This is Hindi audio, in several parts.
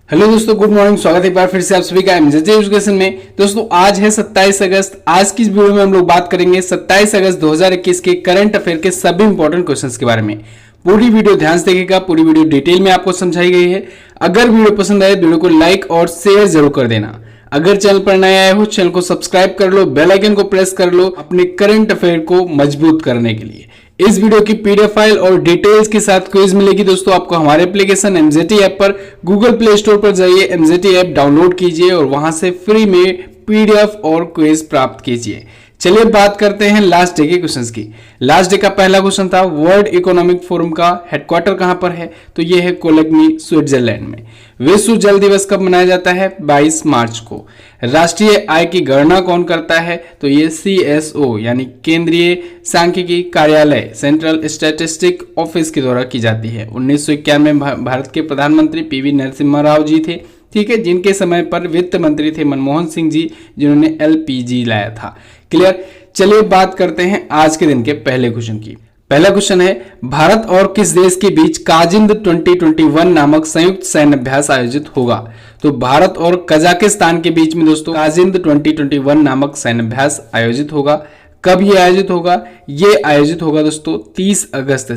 हेलो दोस्तों, गुड मॉर्निंग। स्वागत है एक बार फिर से आप सभी का एमजेजे एजुकेशन में। दोस्तों आज है 27 अगस्त। आज की इस वीडियो में हम लोग बात करेंगे 27 अगस्त 2021 के करंट अफेयर के सभी इंपॉर्टेंट क्वेश्चंस के बारे में। पूरी वीडियो ध्यान से देखिएगा, पूरी वीडियो डिटेल में आपको समझाई गई है। अगर वीडियो पसंद आए वीडियो को लाइक और शेयर जरूर कर देना। अगर चैनल पर नए आए हो चैनल को सब्सक्राइब कर लो, बेल आइकन को प्रेस कर लो अपने करंट अफेयर को मजबूत करने के लिए। इस वीडियो की पीडीएफ फाइल और डिटेल्स के साथ क्विज मिलेगी दोस्तों आपको हमारे एप्लीकेशन एमजेटी ऐप पर। गूगल प्ले स्टोर पर जाइए, एमजेटी ऐप डाउनलोड कीजिए और वहां से फ्री में पीडीएफ और क्विज प्राप्त कीजिए। चलिए बात करते हैं लास्ट डे के क्वेश्चंस की। लास्ट डे का पहला क्वेश्चन था वर्ल्ड इकोनॉमिक फोरम का हेडक्वार्टर कहां पर है, तो यह है कोलगनी स्विट्जरलैंड में। विश्व जल दिवस कब मनाया जाता है, 22 मार्च को। राष्ट्रीय आय की गणना कौन करता है, तो ये CSO यानी केंद्रीय सांख्यिकी कार्यालय सेंट्रल स्टैटिस्टिक ऑफिस के द्वारा की जाती है। 1991 में भारत के प्रधानमंत्री PV नरसिम्हा राव जी थे, ठीक है, जिनके समय पर वित्त मंत्री थे मनमोहन सिंह जी, जिन्होंने LPG लाया था। क्लियर। चलिए बात करते हैं आज के दिन के पहले क्वेश्चन की। पहला क्वेश्चन है भारत और किस देश के बीच काजिंद 2021 नामक संयुक्त सैन्य अभ्यास आयोजित होगा, तो भारत और कजाकिस्तान के बीच में दोस्तों काजिंद 2021 नामक सैन्य अभ्यास आयोजित होगा। कब ये आयोजित होगा, ये आयोजित होगा दोस्तों 30 अगस्त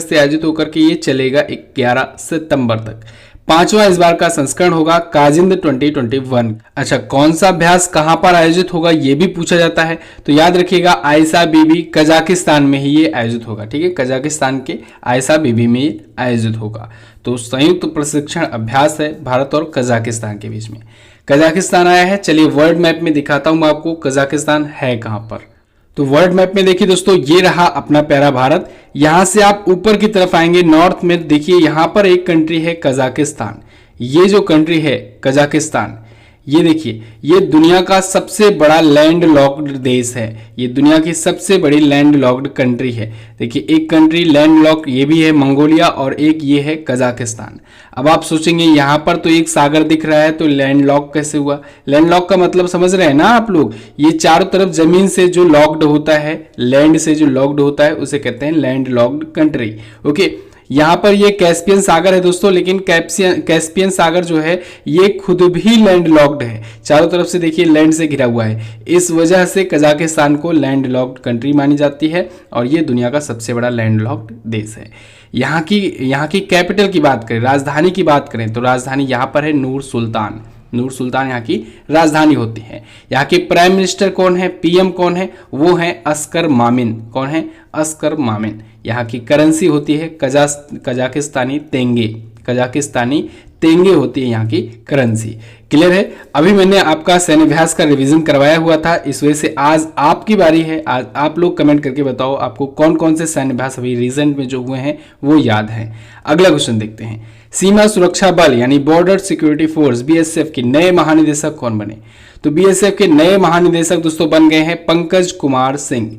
से आयोजित होकर के ये चलेगा 11 सितंबर तक। पांचवा इस बार का संस्करण होगा काजिंद 2021। अच्छा, कौन सा अभ्यास कहां पर आयोजित होगा ये भी पूछा जाता है, तो याद रखिएगा आयसा बीबी कजाकिस्तान में ही ये आयोजित होगा। ठीक है, कजाकिस्तान के आयसा बीबी में ये आयोजित होगा। तो संयुक्त प्रशिक्षण अभ्यास है भारत और कजाकिस्तान के बीच में। कजाकिस्तान आया है। चलिए वर्ल्ड मैप में दिखाता हूं मैं आपको कजाकिस्तान है कहां पर। तो वर्ल्ड मैप में देखिए दोस्तों, ये रहा अपना प्यारा भारत। यहां से आप ऊपर की तरफ आएंगे नॉर्थ में, देखिए यहां पर एक कंट्री है कजाकिस्तान। ये जो कंट्री है कजाकिस्तान, ये देखिए ये दुनिया का सबसे बड़ा लैंड लॉक्ड देश है। ये दुनिया की सबसे बड़ी लैंड लॉक्ड कंट्री है। देखिए एक कंट्री लैंड लॉक ये भी है मंगोलिया, और एक ये है कजाकिस्तान। अब आप सोचेंगे यहाँ पर तो एक सागर दिख रहा है तो लैंड लॉक कैसे हुआ। लैंड लॉक का मतलब समझ रहे हैं ना आप लोग, ये चारों तरफ जमीन से जो लॉक्ड होता है, लैंड से जो लॉक्ड होता है उसे कहते हैं लैंड लॉक्ड कंट्री। ओके, यहाँ पर ये कैस्पियन सागर है दोस्तों, लेकिन कैस्पियन सागर जो है ये खुद भी लैंड लॉक्ड है। चारों तरफ से देखिए लैंड से घिरा हुआ है। इस वजह से कजाकिस्तान को लैंड लॉक्ड कंट्री मानी जाती है और ये दुनिया का सबसे बड़ा लैंड लॉक्ड देश है। यहाँ की कैपिटल की बात करें, राजधानी की बात करें, तो राजधानी यहाँ पर है नूर सुल्तान। नूर सुल्तान यहाँ की राजधानी होती है। यहाँ के प्राइम मिनिस्टर कौन है, PM कौन है, वो है अस्कर मामिन। कौन है, अस्कर मामिन। यहाँ की करेंसी होती है कजाकिस्तानी तेंगे। कजाकिस्तानी तेंगे होती है यहाँ की करेंसी। क्लियर है। अभी मैंने आपका सैन्य अभ्यास का रिवीजन करवाया हुआ था, इस वजह से आज आपकी बारी है। आज आप लोग कमेंट करके बताओ आपको कौन कौन से सैन्य अभ्यास अभी रिसेंट में जो हुए हैं वो याद है। अगला क्वेश्चन देखते हैं। सीमा सुरक्षा बल यानी बॉर्डर सिक्योरिटी फोर्स BSF के नए महानिदेशक कौन बने, तो BSF के नए महानिदेशक दोस्तों बन गए हैं पंकज कुमार सिंह।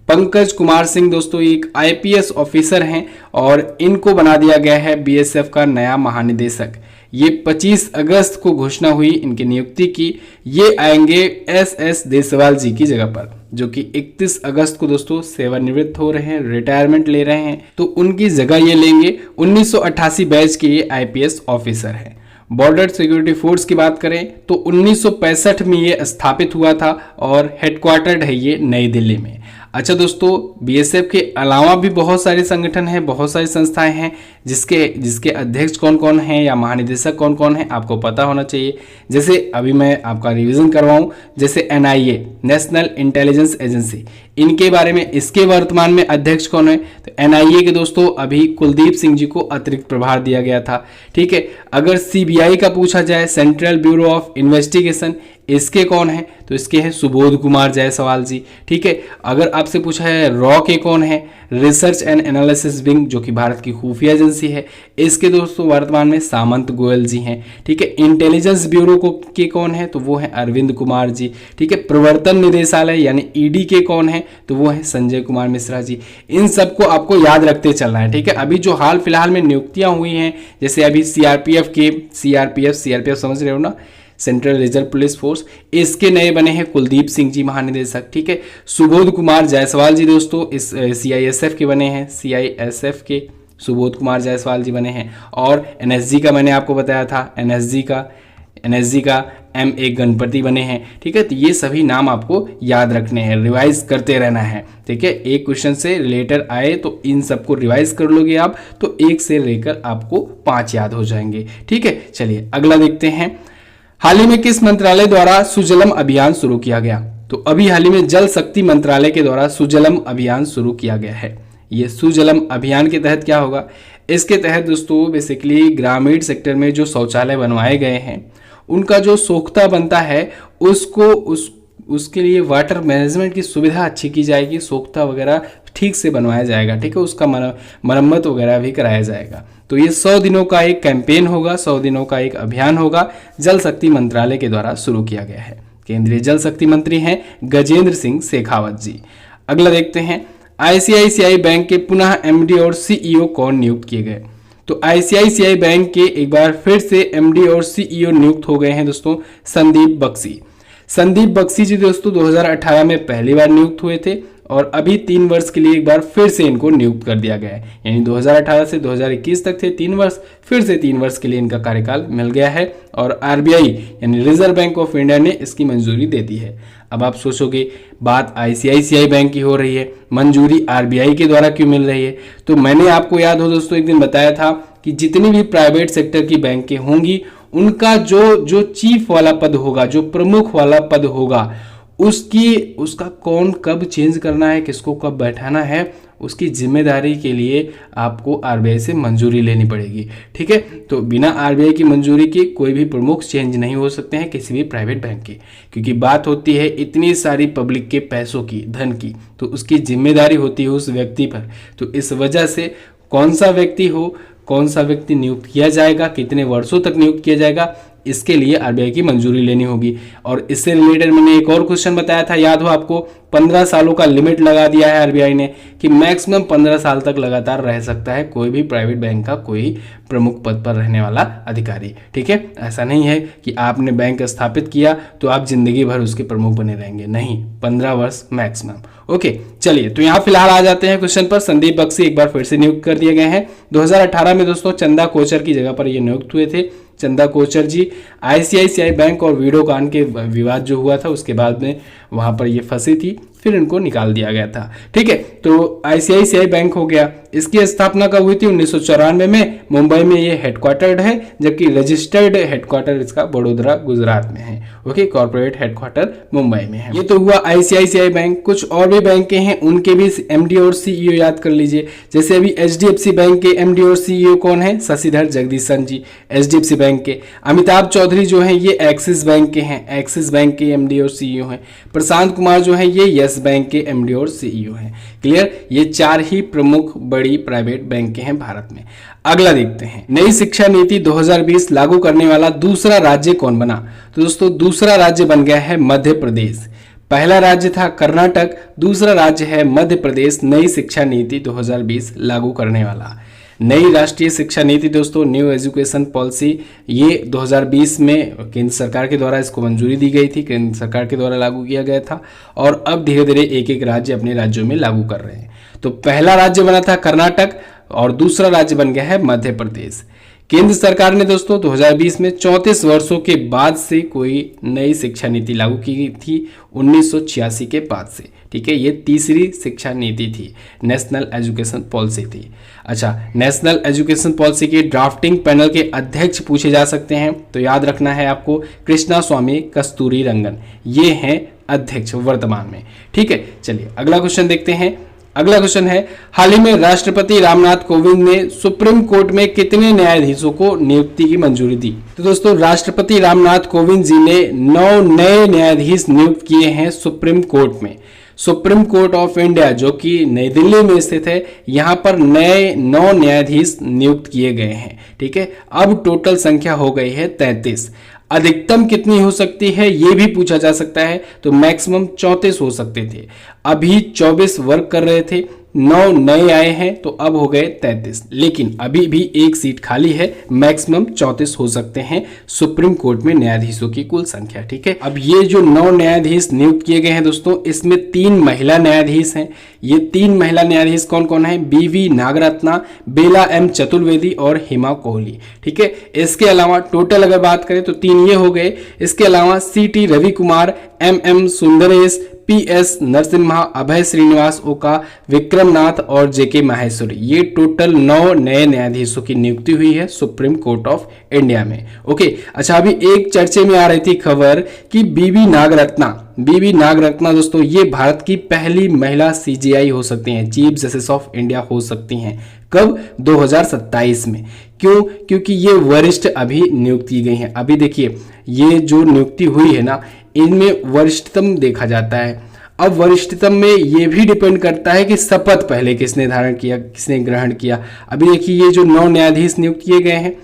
पंकज कुमार सिंह दोस्तों एक IPS ऑफिसर हैं और इनको बना दिया गया है BSF का नया महानिदेशक। ये 25 अगस्त को घोषणा हुई इनकी नियुक्ति की। ये आएंगे SS देसवाल जी की जगह पर, जो कि 31 अगस्त को दोस्तों सेवानिवृत्त हो रहे हैं, रिटायरमेंट ले रहे हैं, तो उनकी जगह ये लेंगे। 1988 बैच के ये IPS ऑफिसर हैं। बॉर्डर सिक्योरिटी फोर्स की बात करें तो 1965 में ये स्थापित हुआ था और हेडक्वार्टर्ड है ये नई दिल्ली में। अच्छा दोस्तों, BSF के अलावा भी बहुत सारे संगठन हैं, बहुत सारी संस्थाएं हैं जिसके अध्यक्ष कौन कौन हैं या महानिदेशक कौन कौन हैं आपको पता होना चाहिए। जैसे अभी मैं आपका रिवीजन करवाऊं, जैसे NIA नेशनल इंटेलिजेंस एजेंसी, इनके बारे में, इसके वर्तमान में अध्यक्ष कौन है, तो NIA के दोस्तों अभी कुलदीप सिंह जी को अतिरिक्त प्रभार दिया गया था। ठीक है। अगर CBI का पूछा जाए, सेंट्रल ब्यूरो ऑफ इन्वेस्टिगेशन, इसके कौन है, तो इसके हैं सुबोध कुमार जायसवाल जी। ठीक है। अगर आपसे पूछा है रॉ के कौन है, रिसर्च एंड एनालिसिस विंग, जो कि भारत की खुफिया एजेंसी है, इसके दोस्तों वर्तमान में सामंत गोयल जी हैं। ठीक है। इंटेलिजेंस ब्यूरो को के कौन है, तो वो है अरविंद कुमार जी। ठीक है। प्रवर्तन निदेशालय यानी ED के कौन है, तो वो है संजय कुमार मिश्रा जी। इन सबको आपको याद रखते चलना है। ठीक है। अभी जो हाल फिलहाल में नियुक्तियां हुई हैं, जैसे अभी CRPF समझ रहे हो ना, सेंट्रल रिजर्व पुलिस फोर्स, इसके नए बने हैं कुलदीप सिंह जी महानिदेशक। ठीक है। सुबोध कुमार जायसवाल जी दोस्तों इस CISF के बने हैं, CISF के सुबोध कुमार जायसवाल जी बने हैं। और एनएसजी का मैंने आपको बताया था, एनएसजी का M.A. गणपति बने हैं। ठीक है, तो ये सभी नाम आपको याद रखने हैं, रिवाइज करते रहना है। ठीक है, एक क्वेश्चन से रिलेटेड आए तो इन सबको रिवाइज कर लोगे आप तो 1 से लेकर आपको 5 याद हो जाएंगे। ठीक है, चलिए अगला देखते हैं। हाल ही में किस मंत्रालय द्वारा सुजलम अभियान शुरू किया गया? तो अभी हाल ही में जल शक्ति मंत्रालय के द्वारा सुजलम अभियान शुरू किया गया है। ये सुजलम अभियान के तहत क्या होगा? इसके तहत दोस्तों बेसिकली ग्रामीण सेक्टर में जो शौचालय बनवाए गए हैं उनका जो सोख्ता बनता है उसके लिए वाटर मैनेजमेंट की सुविधा अच्छी की जाएगी, सोख्ता वगैरह ठीक से बनवाया जाएगा। ठीक है, उसका मरम्मत वगैरह भी कराया जाएगा। तो ये 100 दिनों का एक कैंपेन होगा, 100 दिनों का एक अभियान होगा, जल शक्ति मंत्रालय के द्वारा शुरू किया गया है। केंद्रीय जल शक्ति मंत्री हैं गजेंद्र सिंह शेखावत जी। अगला देखते हैं, आईसीआईसीआई बैंक के पुनः एमडी और सीईओ कौन नियुक्त किए गए? तो आईसीआईसीआई बैंक के एक बार फिर से एमडी और सीईओ नियुक्त हो गए हैं दोस्तों संदीप बख्शी। संदीप बख्शी जी दोस्तों 2018 में पहली बार नियुक्त हुए थे और अभी 3 वर्ष के लिए एक बार फिर से इनको नियुक्त कर दिया गया है। यानी 2018 से 2021 तक थे 3 वर्ष, फिर से 3 वर्ष के लिए इनका कार्यकाल मिल गया है और आरबीआई यानी रिजर्व बैंक ऑफ इंडिया ने इसकी मंजूरी दे दी है। अब आप सोचोगे बात आईसीआईसीआई बैंक की हो रही है, मंजूरी आरबीआई के द्वारा क्यों मिल रही है? तो मैंने आपको याद हो दोस्तों एक दिन बताया था कि जितनी भी प्राइवेट सेक्टर की बैंकें होंगी उनका जो चीफ वाला पद होगा, जो प्रमुख वाला पद होगा, उसका कौन कब चेंज करना है, किसको कब बैठाना है, उसकी जिम्मेदारी के लिए आपको आरबीआई से मंजूरी लेनी पड़ेगी। ठीक है, तो बिना आरबीआई की मंजूरी के कोई भी प्रमुख चेंज नहीं हो सकते हैं किसी भी प्राइवेट बैंक के, क्योंकि बात होती है इतनी सारी पब्लिक के पैसों की, धन की, तो उसकी जिम्मेदारी होती है उस व्यक्ति पर। तो इस वजह से कौन सा व्यक्ति नियुक्त किया जाएगा, कितने वर्षों तक नियुक्त किया जाएगा, इसके लिए आरबीआई की मंजूरी लेनी होगी। और इससे रिलेटेड मैंने एक और क्वेश्चन बताया था, याद हो आपको, 15 सालों का लिमिट लगा दिया है आरबीआई ने कि मैक्सिमम 15 साल तक लगातार रह सकता है कोई भी प्राइवेट बैंक का कोई प्रमुख पद पर रहने वाला अधिकारी। ठीक है, ऐसा नहीं है कि आपने बैंक स्थापित किया तो आप जिंदगी भर उसके प्रमुख बने रहेंगे, नहीं, 15 वर्ष मैक्सिमम। ओके, चलिए तो यहाँ फिलहाल आ जाते हैं क्वेश्चन पर। संदीप बख्शी एक बार फिर से नियुक्त कर दिए गए हैं। 2018 में दोस्तों चंदा कोचर की जगह पर ये नियुक्त हुए थे। चंदा कोचर जी आईसीआईसीआई बैंक और वीडियोकॉन के विवाद जो हुआ था उसके बाद में वहां पर ये फंसी थी, फिर इनको निकाल दिया गया था। ठीक है, तो आईसीआईसीआई बैंक हो गया। इसकी स्थापना कब हुई थी? 1994 में। मुंबई में ये हेडक्वार्टर्ड है, जबकि रजिस्टर्ड हेडक्वार्टर इसका बड़ोदरा गुजरात में है। ओके, कॉर्पोरेट हेडक्वार्टर मुंबई में है। ये तो हुआ आईसीआईसीआई बैंक। कुछ और भी बैंक हैं, उनके भी एमडी और सीईओ याद कर लीजिए। जैसे अभी एचडीएफसी बैंक के एमडी और सीईओ कौन है? शशिधर जगदीशन जी, एचडीएफसी बैंक के। अमिताभ चौधरी जो है ये एक्सिस बैंक के हैं, एक्सिस बैंक के एमडी और सीईओ हैं। प्रशांत कुमार जो है ये यस बैंक के एमडी और सीईओ हैं। क्लियर, ये 4 ही प्रमुख बड़ी प्राइवेट बैंक हैं भारत में। अगला देखते हैं, नई शिक्षा नीति 2020 लागू करने वाला दूसरा राज्य कौन बना? तो दोस्तों दूसरा राज्य बन गया है मध्य प्रदेश। पहला राज्य था कर्नाटक, दूसरा राज्य है मध्य प्रदेश नई शिक्षा नीति 2020 लागू करने वाला। नई राष्ट्रीय शिक्षा नीति दोस्तों, न्यू एजुकेशन पॉलिसी, ये 2020 में केंद्र सरकार के द्वारा इसको मंजूरी दी गई थी, केंद्र सरकार के द्वारा लागू किया गया था और अब धीरे धीरे एक एक राज्य अपने राज्यों में लागू कर रहे हैं। तो पहला राज्य बना था कर्नाटक और दूसरा राज्य बन गया है मध्य प्रदेश। केंद्र सरकार ने दोस्तों 2020 में 34 वर्षों के बाद से कोई नई शिक्षा नीति लागू की गई थी, 1986 के बाद से। ठीक है, ये तीसरी शिक्षा नीति थी, नेशनल एजुकेशन पॉलिसी थी। अच्छा, नेशनल एजुकेशन पॉलिसी के ड्राफ्टिंग पैनल के अध्यक्ष पूछे जा सकते हैं, तो याद रखना है आपको कृष्णा स्वामी कस्तूरी रंगन, ये हैं अध्यक्ष वर्तमान में। ठीक है, चलिए अगला क्वेश्चन देखते हैं। अगला क्वेश्चन है, हाल ही में राष्ट्रपति रामनाथ कोविंद ने सुप्रीम कोर्ट में कितने न्यायाधीशों को नियुक्ति की मंजूरी दी? तो दोस्तों राष्ट्रपति रामनाथ कोविंद जी ने 9 नए न्यायाधीश नियुक्त किए हैं सुप्रीम कोर्ट में। सुप्रीम कोर्ट ऑफ इंडिया जो कि नई दिल्ली में स्थित है, यहाँ पर नए 9 न्यायाधीश नियुक्त किए गए हैं। ठीक है, अब टोटल संख्या हो गई है 33। अधिकतम कितनी हो सकती है ये भी पूछा जा सकता है, तो मैक्सिमम 34 हो सकते थे। अभी 24 वर्क कर रहे थे, 9 नए आए हैं तो अब हो गए 33। लेकिन अभी भी एक सीट खाली है, मैक्सिमम 34 हो सकते हैं सुप्रीम कोर्ट में न्यायाधीशों की कुल संख्या। ठीक है, अब ये जो 9 न्यायाधीश नियुक्त किए गए हैं दोस्तों, इसमें 3 महिला न्यायाधीश हैं। ये 3 महिला न्यायाधीश कौन कौन है? BV नागरत्ना, बेला M चतुर्वेदी और हिमा कोहली। ठीक है, इसके अलावा टोटल अगर बात करें तो 3 ये हो गए। इसके अलावा CT Ravi Kumar, MM Sundaresh, PS Narasimha, अभय श्रीनिवास ओका, विक्रमनाथ और JK माहेश्वरी, ये टोटल 9 नए न्यायाधीशों की नियुक्ति हुई है सुप्रीम कोर्ट ऑफ इंडिया में। ओके, अच्छा, अभी एक चर्चे में आ रही थी खबर कि BV नागरत्ना दोस्तों, ये भारत की पहली महिला CJI हो सकती हैं, चीफ जस्टिस ऑफ इंडिया हो सकती हैं। कब? 2027 में। क्यों? क्योंकि ये वरिष्ठ अभी नियुक्त की गई हैं। अभी देखिए, ये जो नियुक्ति हुई है ना, इनमें वरिष्ठतम देखा जाता है। अब वरिष्ठतम में ये भी डिपेंड करता है कि शपथ पहले किसने धारण किया, किसने ग्रहण किया। अभी देखिए, ये जो 9 न्यायाधीश नियुक्त किए गए हैं,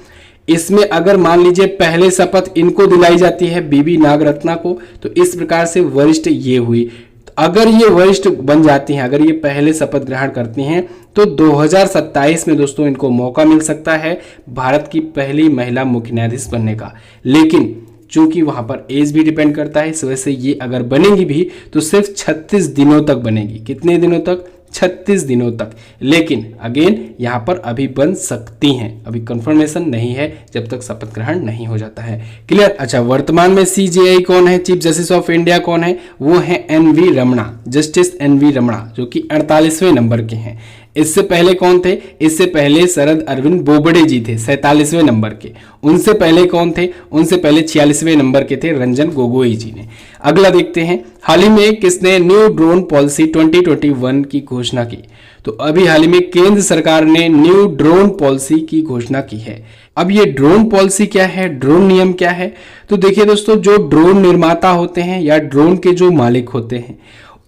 इसमें अगर मान लीजिए पहले शपथ इनको दिलाई जाती है BV नागरत्ना को, तो इस प्रकार से वरिष्ठ ये हुई। अगर ये वरिष्ठ बन जाती हैं, अगर ये पहले शपथ ग्रहण करती हैं, तो 2027 में दोस्तों इनको मौका मिल सकता है भारत की पहली महिला मुख्य न्यायाधीश बनने का। लेकिन चूंकि वहां पर एज भी डिपेंड करता है, इस वजह से ये अगर बनेगी भी तो सिर्फ 36 दिनों तक बनेगी। कितने दिनों तक? 36 दिनों तक। लेकिन अगेन यहां पर अभी बन सकती हैं, अभी कंफर्मेशन नहीं है जब तक शपथ ग्रहण नहीं हो जाता है। क्लियर? अच्छा, वर्तमान में CJI कौन है, चीफ जस्टिस ऑफ इंडिया कौन है? वो है NV Ramana, justice NV Ramana, जो कि 48वें नंबर के हैं। इससे पहले कौन थे? इससे पहले शरद अरविंद बोबडे जी थे, 47वें नंबर के। उनसे पहले कौन थे? उनसे पहले 46वें नंबर के थे रंजन गोगोई जी ने। अगला देखते हैं, हाल ही में किसने न्यू ड्रोन पॉलिसी 2021 की घोषणा की? तो अभी हाल ही में केंद्र सरकार ने न्यू ड्रोन पॉलिसी की घोषणा की है। अब ये ड्रोन पॉलिसी क्या है, ड्रोन नियम क्या है? तो देखिए दोस्तों, जो ड्रोन निर्माता होते हैं या ड्रोन के जो मालिक होते हैं,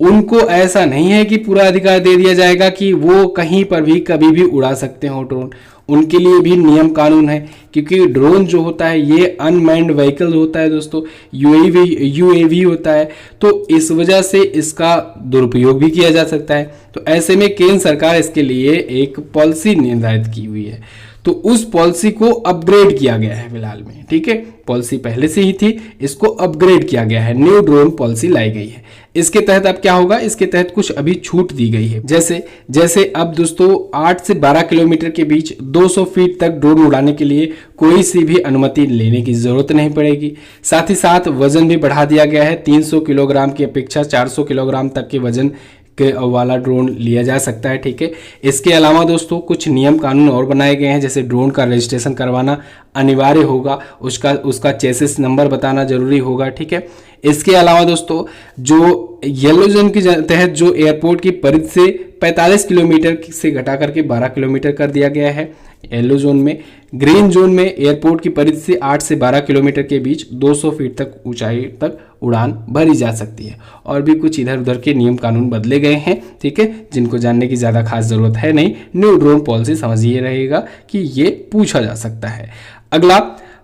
उनको ऐसा नहीं है कि पूरा अधिकार दे दिया जाएगा कि वो कहीं पर भी कभी भी उड़ा सकते हो ड्रोन। उनके लिए भी नियम कानून है, क्योंकि ड्रोन जो होता है ये अनमैन्ड व्हीकल होता है दोस्तों, यूएवी होता है, तो इस वजह से इसका दुरुपयोग भी किया जा सकता है। तो ऐसे में केंद्र सरकार इसके लिए एक पॉलिसी निर्धारित की हुई है, तो उस पॉलिसी को अपग्रेड किया गया है फिलहाल में। ठीक है, पॉलिसी पहले से ही थी, इसको अपग्रेड किया गया है, न्यू ड्रोन पॉलिसी लाई गई है। इसके तहत अब क्या होगा? इसके तहत कुछ अभी छूट दी गई है, जैसे अब दोस्तों 8 से 12 किलोमीटर के बीच 200 फीट तक ड्रोन उड़ाने के लिए कोई सी भी अनुमति लेने की जरूरत नहीं पड़ेगी। साथ ही साथ वजन भी बढ़ा दिया गया है, 300 किलोग्राम की अपेक्षा 400 किलोग्राम तक के वजन के वाला ड्रोन लिया जा सकता है। ठीक है, इसके अलावा दोस्तों कुछ नियम कानून और बनाए गए हैं, जैसे ड्रोन का रजिस्ट्रेशन करवाना अनिवार्य होगा, उसका चेसिस नंबर बताना जरूरी होगा। ठीक है, इसके अलावा दोस्तों जो येलो जोन के तहत जो एयरपोर्ट की परिधि से 45 किलोमीटर से घटा करके 12 किलोमीटर कर दिया गया है येलो जोन में। ग्रीन जोन में एयरपोर्ट की परिधि से 8 से 12 किलोमीटर के बीच 200 फीट तक ऊंचाई तक उड़ान भरी जा सकती है। और भी कुछ इधर उधर के नियम कानून बदले गए हैं, ठीक है, जिनको जानने की ज़्यादा खास ज़रूरत है नहीं। न्यू ड्रोन पॉलिसी समझिए रहेगा कि ये पूछा जा सकता है। अगला,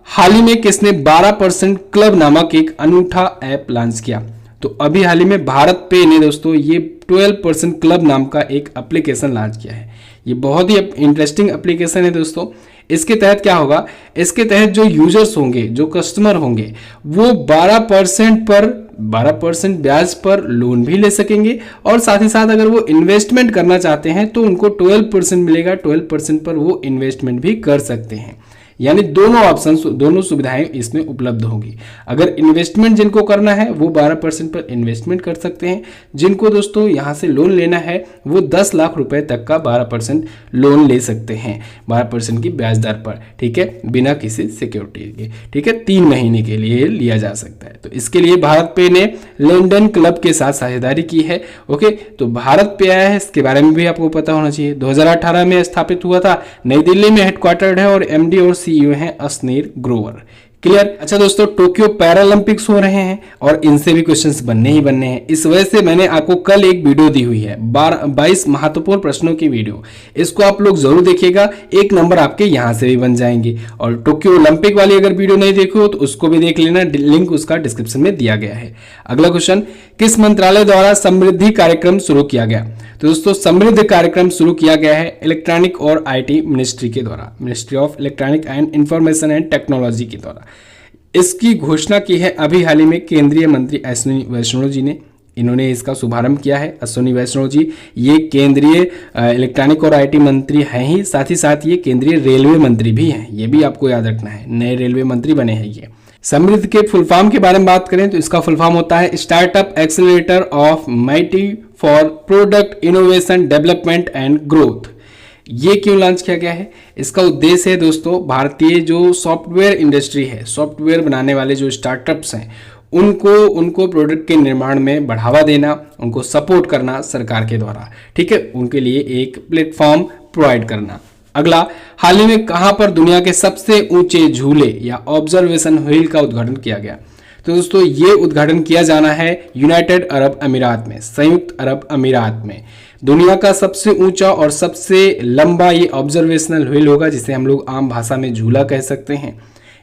हाल ही में किसने 12% क्लब नामक एक अनूठा ऐप लॉन्च किया? तो अभी हाल ही में भारत पे ने दोस्तों ये 12% क्लब नाम का एक एप्लीकेशन लॉन्च किया है। ये बहुत ही इंटरेस्टिंग एप्लीकेशन है दोस्तों। इसके तहत क्या होगा? इसके तहत जो यूजर्स होंगे, जो कस्टमर होंगे, वो 12% ब्याज पर लोन भी ले सकेंगे, और साथ ही साथ अगर वो इन्वेस्टमेंट करना चाहते हैं तो उनको 12% मिलेगा। 12% पर वो इन्वेस्टमेंट भी कर सकते हैं। यानी दोनों ऑप्शन, दोनों सुविधाएं इसमें उपलब्ध होंगी। अगर इन्वेस्टमेंट जिनको करना है वो 12% पर इन्वेस्टमेंट कर सकते हैं। जिनको दोस्तों यहाँ से लोन लेना है वो 10 लाख रुपए तक का 12% लोन ले सकते हैं, 12% की ब्याज दर पर। ठीक है, बिना किसी सिक्योरिटी के। ठीक है, 3 महीने के लिए लिया जा सकता है। तो इसके लिए भारत पे ने लंदन क्लब के साथ साझेदारी की है। ओके, तो भारत पे आया है, इसके बारे में भी आपको पता होना चाहिए। 2018 में स्थापित हुआ था, नई दिल्ली में हेडक्वार्टर्ड है, और MD और CEO हैं अस्नीर ग्रोवर। क्लियर? अच्छा दोस्तों, टोक्यो पैरालंपिक्स हो रहे हैं और इनसे भी क्वेश्चंस बनने ही बनने हैं। इस वजह से मैंने आपको कल एक वीडियो दी हुई है, 22 महत्वपूर्ण प्रश्नों की वीडियो। इसको आप लोग जरूर देखिएगा, 1 नंबर आपके यहां से भी बन जाएंगे। और टोक्यो ओलंपिक वाली अगर वीडियो नहीं देखी हो तो उसको भी देख लेना, लिंक उसका डिस्क्रिप्शन में दिया गया है। अगला क्वेश्चन, किस मंत्रालय द्वारा समृद्धि कार्यक्रम शुरू किया गया? तो दोस्तों समृद्धि कार्यक्रम शुरू किया गया है इलेक्ट्रॉनिक और आईटी मिनिस्ट्री के द्वारा, ministry of electronic and information and technology के द्वारा। इसकी घोषणा की है अभी हाल ही में केंद्रीय मंत्री अश्विनी वैष्णव जी ने। इन्होंने इसका शुभारंभ किया है। अश्विनी वैष्णव जी ये केंद्रीय इलेक्ट्रॉनिक और आईटी मंत्री हैं ही, साथ ही साथ ये केंद्रीय रेलवे मंत्री भी हैं। ये भी आपको याद रखना है, नए रेलवे मंत्री बने हैं ये। समृद्ध के फुल फॉर्म के बारे में बात करें तो इसका फुल फॉर्म होता है startup accelerator of mighty for product innovation development and growth. ये क्यों लॉन्च किया गया है? इसका उद्देश्य है दोस्तों भारतीय जो सॉफ्टवेयर इंडस्ट्री है, सॉफ्टवेयर बनाने वाले जो स्टार्टअप्स हैं उनको प्रोडक्ट के निर्माण में बढ़ावा देना, उनको सपोर्ट करना सरकार के द्वारा, ठीक है, उनके लिए एक प्लेटफॉर्म प्रोवाइड करना। अगला, हाल ही में कहां पर दुनिया के सबसे ऊंचे झूले या ऑब्जर्वेशन व्हील का उद्घाटन किया गया? तो दोस्तों ये उद्घाटन किया जाना है यूनाइटेड अरब अमीरात में, संयुक्त अरब अमीरात में। दुनिया का सबसे ऊंचा और सबसे लंबा ये ऑब्जर्वेशनल व्हील होगा, जिसे हम लोग आम भाषा में झूला कह सकते हैं।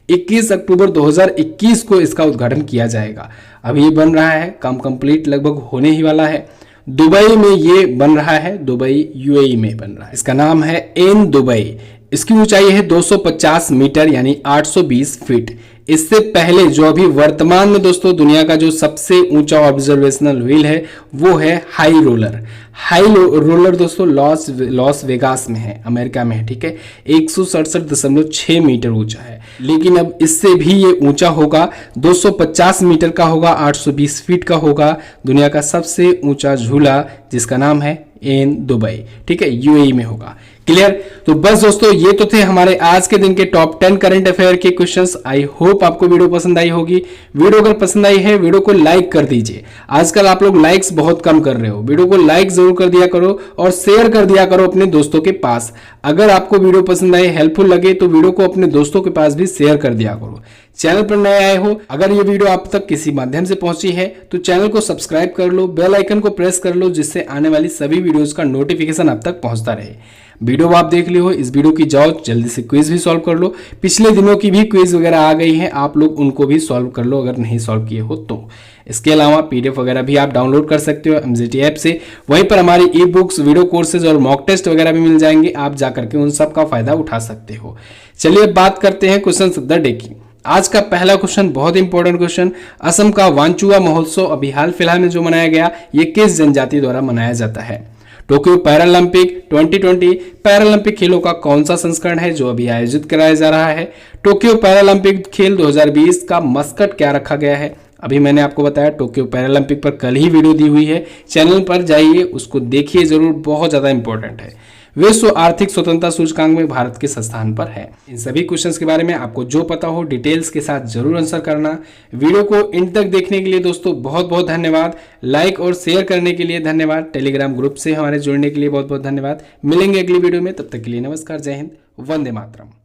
21 अक्टूबर 2021 को इसका उद्घाटन किया जाएगा। अभी ये बन रहा है, काम कंप्लीट लगभग होने ही वाला है। दुबई में ये बन रहा है, दुबई यूएई में बन रहा है। इसका नाम है एन दुबई। इसकी ऊंचाई है 250 मीटर यानी 820 फीट। इससे पहले जो अभी वर्तमान में दोस्तों दुनिया का जो सबसे ऊंचा ऑब्जर्वेशनल व्हील है वो है हाई रोलर। हाई रोलर दोस्तों लॉस वेगास में है, अमेरिका में है, ठीक है, 167.6 मीटर ऊंचा है। लेकिन अब इससे भी ये ऊंचा होगा, 250 मीटर का होगा, 820 फीट का होगा। दुनिया का सबसे ऊंचा झूला जिसका नाम है एन दुबई, ठीक है, यूएई में होगा। क्लियर? तो बस दोस्तों ये तो थे हमारे आज के दिन के टॉप 10 करंट अफेयर के क्वेश्चंस। आई होप आपको वीडियो पसंद आई होगी। वीडियो अगर पसंद आई है वीडियो को लाइक कर दीजिए। आजकल आप लोग लाइक्स बहुत कम कर रहे हो, वीडियो को लाइक जरूर कर दिया करो और शेयर कर दिया करो अपने दोस्तों के पास। अगर आपको वीडियो पसंद आए, हेल्पफुल लगे तो वीडियो को अपने दोस्तों के पास भी शेयर कर दिया करो। चैनल पर नए आए हो, अगर ये वीडियो आप तक किसी माध्यम से पहुंची है तो चैनल को सब्सक्राइब कर लो, बेल आइकन को प्रेस कर लो, जिससे आने वाली सभी वीडियोस का नोटिफिकेशन आप तक पहुंचता रहे। वीडियो आप देख ली हो, इस वीडियो की जाओ जल्दी से क्विज भी सॉल्व कर लो। पिछले दिनों की भी क्विज वगैरह आ गई है, आप लोग उनको भी सॉल्व कर लो अगर नहीं सॉल्व किए हो तो। इसके अलावा पीडीएफ वगैरह भी आप डाउनलोड कर सकते हो एमजीटी ऐप से। वहीं पर हमारी ई बुक्स, वीडियो कोर्सेज और मॉक टेस्ट वगैरह भी मिल जाएंगे, आप जाकर के उन सब का फायदा उठा सकते हो। चलिए बात करते हैं क्वेश्चन ऑफ द डे की। आज का पहला क्वेश्चन बहुत इंपॉर्टेंट क्वेश्चन, असम का वांचुआ महोत्सव अभी हाल फिलहाल में जो मनाया गया, ये किस जनजाति द्वारा मनाया जाता है? टोक्यो पैरालंपिक 2020 पैरालंपिक खेलों का कौन सा संस्करण है जो अभी आयोजित कराया जा रहा है? टोक्यो पैरालंपिक खेल 2020 का मस्कट क्या रखा गया है? अभी मैंने आपको बताया टोक्यो पैरालंपिक पर कल ही वीडियो दी हुई है, चैनल पर जाइए उसको देखिए जरूर, बहुत ज्यादा इंपॉर्टेंट है। विश्व आर्थिक स्वतंत्रता सूचकांक में भारत किस स्थान पर है? इन सभी क्वेश्चंस के बारे में आपको जो पता हो डिटेल्स के साथ जरूर आंसर करना। वीडियो को इन तक देखने के लिए दोस्तों बहुत बहुत धन्यवाद। लाइक और शेयर करने के लिए धन्यवाद। टेलीग्राम ग्रुप से हमारे जुड़ने के लिए बहुत बहुत धन्यवाद। मिलेंगे अगली वीडियो में, तब तक के लिए नमस्कार, जय हिंद, वंदे मातरम।